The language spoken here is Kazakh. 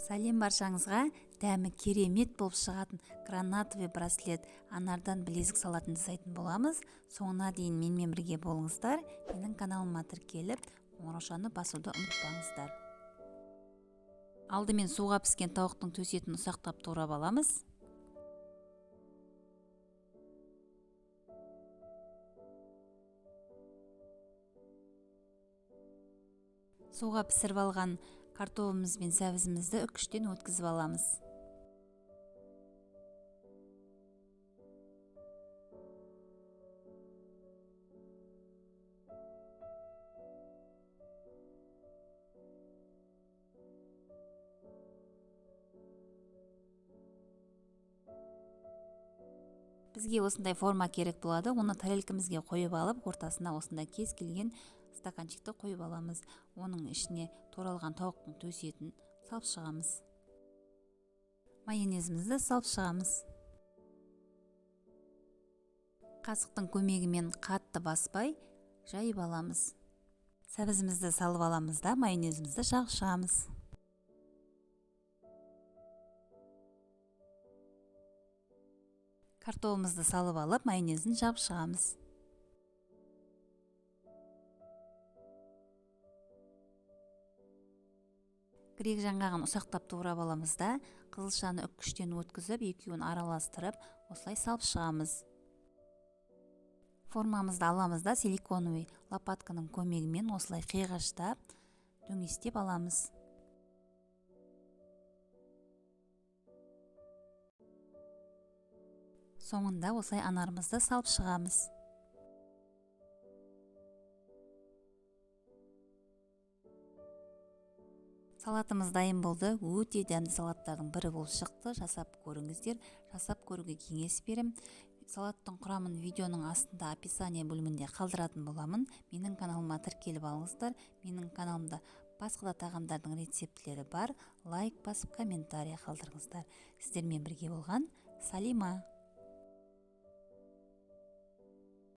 Сәлем баршаңызға. Дәмі керемет болып шығатын гранатовый браслет анардан білезік салатын жасайтын боламыз. Соңына дейін менімен бірге болыңыздар. Менің каналыма тіркеліп, қоңыраушаны басуды ұмытпаңыздар. Алдымен суға піскен тауықтың төс етін ұсақтап турап аламыз. Суға пісіріп алған картофеліміз бен сәбізімізді үккіштен өткізіп аламыз. Бізге осындай форма керек болады. Оны тарелкамызге қойып алып, ортасына осындай кез келген стаканчикті қойып аламыз. Оның ішіне туралған тауықтың төс етін салып шығамыз. Майонезімізді салып шығамыз. Қасықтың көмегімен қатты баспай жайып аламыз. Сәбізімізді салып аламыз да майонезімізді жағып шығамыз. Картофелімізді салып алып, майонезін жағып шығамыз. Грек жаңғағын ұсақтап турап аламыз да, қызылшаны үккіштен өткізіп, екеуін араластырып, осылай салып шығамыз. Формамызды аламыз да, силиконовый лопатканың көмегімен осылай қиғаштап, дөңестеп аламыз. Соңында осылай анарымызды салып шығамыз. Салатымыз дайын болды. Өте дәмді салаттардың бірі болып шықты. Жасап көріңіздер. Жасап көруге кеңес берем. Салаттың құрамын видеоның астында описание бөлімінде қалдыратын боламын. Менің каналыма тіркеліп алыңыздар. Менің каналымда басқа да тағамдардың рецептілері бар. Лайк басып, комментария қалдырыңыздар. Сіздермен бірге болған Салима.